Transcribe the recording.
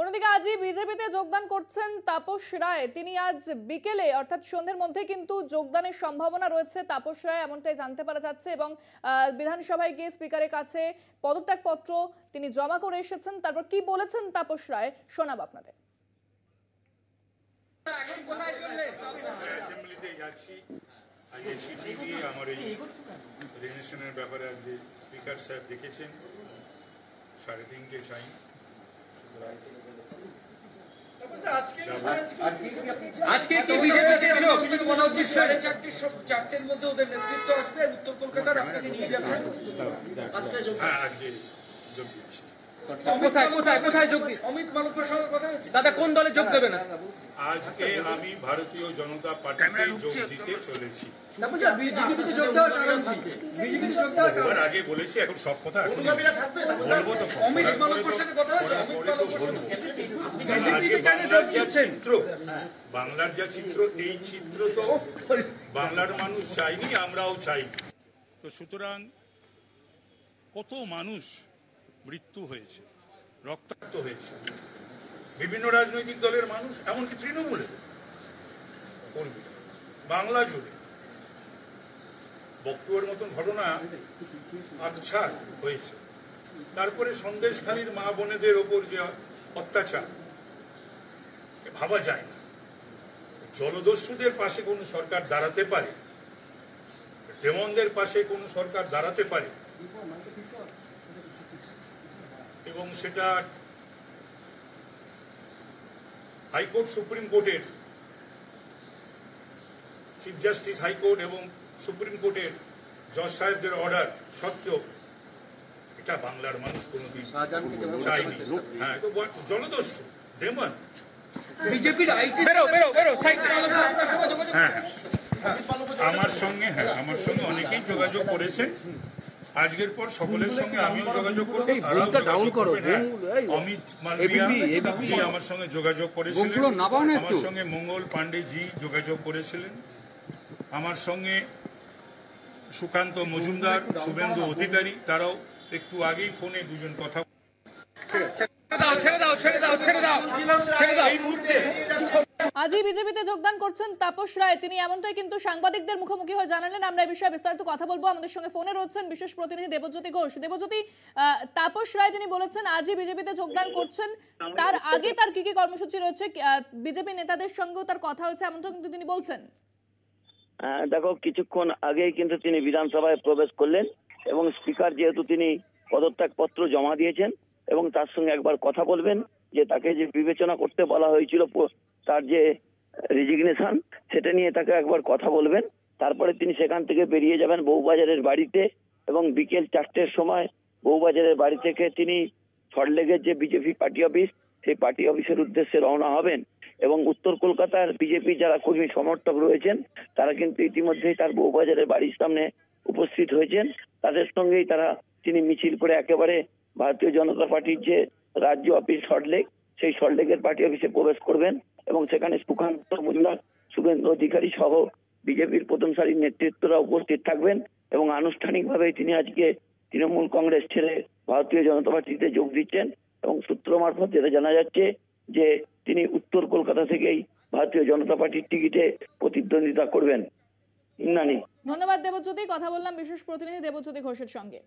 অন্যদিকে আজই বিজেপিতে যোগদান করছেন তাপস রায়। তিনি আজ বিকেলে অর্থাৎ সন্ধ্যের মধ্যে কিন্তু যোগদানের সম্ভাবনা রয়েছে তাপস রায়, এমনটাই জানতে পারা যাচ্ছে। এবং বিধানসভায় গিয়ে স্পিকারের কাছে পদত্যাগপত্র তিনি জমা করে এসেছেন। তারপর কি বলেছেন তাপস রায় শোনাব আপনাদের। আমার এই রেজিস্ট্রেশনের ব্যাপারে আজকে স্পিকার সাহেব দেখেছেন 3:30 টাইম। আজকে কি বিজেপিতে যোগ মনে হচ্ছে 4:30-4টের মধ্যে ওদের নেতৃত্ব আসবে উত্তর কলকাতার, আপনাকে নিয়ে যাবেন? হ্যাঁ, আজকে যোগ দিচ্ছি। কোথায় যোগ দিচ্ছি? অমিত মালব্যর সঙ্গে কথা হয়েছে। দাদা কোন দলে যোগ দেবেন? আজকে আমি ভারতীয় জনতা পার্টিতে যোগ দিতে চলেছি। এবার আগে বলেছি, এখন সব কথা বলবো তো। অমিত মালব্যর সঙ্গে কথা হয়েছে। বাংলার যা চিত্র, এই চিত্র তো বাংলার মানুষ চাইনি, আমরাও চাই। তো সুতরাং কত মানুষ মৃত্যু হয়েছে, রক্তাক্ত হয়েছে, বিভিন্ন রাজনৈতিক দলের মানুষ, এমনকি তৃণমূলের কর্মীরা বাংলা জুড়ে বক্তব্যের মতন ঘটনা আকছাড় হয়েছে। তারপরে সন্দেশখালীর মা বোনেদের ওপর যে অত্যাচার, ভাবা যায় না। জলদস্যুদের পাশে কোন সরকার দাঁড়াতে পারে? ডেমনদের পাশে কোন সরকার দাঁড়াতে পারে? এবং সেটা হাইকোর্ট, সুপ্রিম কোর্টের চিফ জাস্টিস হাইকোর্ট এবং সুপ্রিম কোর্টের জজ সাহেবদের অর্ডার সত্ত্বেও এটা বাংলার মানুষ কোনোদিন চায়নি। হ্যাঁ, তো জলদস্যু, ডেমন। বিজেপির আমার সঙ্গে অনেকেই যোগাযোগ করেছেন। আজকের পর সকলের সঙ্গে আমিও যোগাযোগ করবো, তারাও যোগাযোগ করবেন। অমিত মালবিয়া জি আমার সঙ্গে যোগাযোগ করেছিলেন, আমার সঙ্গে মঙ্গল পান্ডে জি যোগাযোগ করেছিলেন, আমার সঙ্গে সুকান্ত মজুমদার, শুভেন্দু অধিকারী, তারাও একটু আগেই ফোনে দুজন কথা। আজই বিজেপিতে যোগদান করছেন তাপস রায়। তিনি এমনটাই কিন্তু সাংবাদিকদের মুখোমুখি হয়ে জানালেন। আমরা এই বিষয়ে বিস্তারিত কথা বলবো। আমাদের সঙ্গে ফোনে রয়েছেন বিশেষ প্রতিনিধি দেবজ্যোতি ঘোষ। দেবজ্যোতি, তাপস রায় তিনি বলেছেন আজই বিজেপিতে যোগদান করছেন, তার আগে তার কি কি কর্মসূচি রয়েছে, বিজেপি নেতাদের সঙ্গেও তার কথা হয়েছে, এমনটা কিন্তু তিনি বলছেন। দেখো, কিছুক্ষণ আগেই কিন্তু তিনি বিধানসভায় প্রবেশ করলেন এবং স্পিকার যেহেতু তিনি পদত্যাগপত্র জমা দিয়েছেন এবং তার সঙ্গে একবার কথা বলবেন, যে তাকে যে বিবেচনা করতে বলা হয়েছিল তার যে রেজিগনেশন, সেটা নিয়ে তাকে একবার কথা বলবেন। তারপরে তিনি সেখান থেকে বেরিয়ে যাবেন বউবাজারের বাড়িতে এবং বিকেল 4টের সময় বউবাজারের বাড়ি থেকে তিনি সল্টলেকের যে বিজেপি পার্টি অফিস, সেই পার্টি অফিসের উদ্দেশ্যে রওনা হবেন। এবং উত্তর কলকাতার বিজেপি যারা কর্মী সমর্থক রয়েছেন তারা কিন্তু ইতিমধ্যেই তার বউবাজারের বাড়ির সামনে উপস্থিত হয়েছেন। তাদের সঙ্গেই তিনি মিছিল করে একেবারে ভারতীয় জনতা পার্টির যে রাজ্য অফিস সল্টলেক, সেই সল্টলেকের পার্টি অফিসে প্রবেশ করবেন এবং সেখানে সুকান্ত মজুমদার, শুভেন্দু অধিকারী সহ বিজেপির প্রথম সারির নেতৃত্বরা উপস্থিত থাকবেন এবং আনুষ্ঠানিকভাবে তিনি আজকে তৃণমূল কংগ্রেস ছেড়ে ভারতীয় জনতা পার্টিতে যোগ দিচ্ছেন। এবং সূত্র মারফত যেটা জানা যাচ্ছে যে তিনি উত্তর কলকাতা থেকেই ভারতীয় জনতা পার্টির টিকিটে প্রতিদ্বন্দ্বিতা করবেন। ধন্যবাদ দেবজ্যোতি। কথা বললাম বিশেষ প্রতিনিধি দেবজ্যোতি ঘোষের সঙ্গে।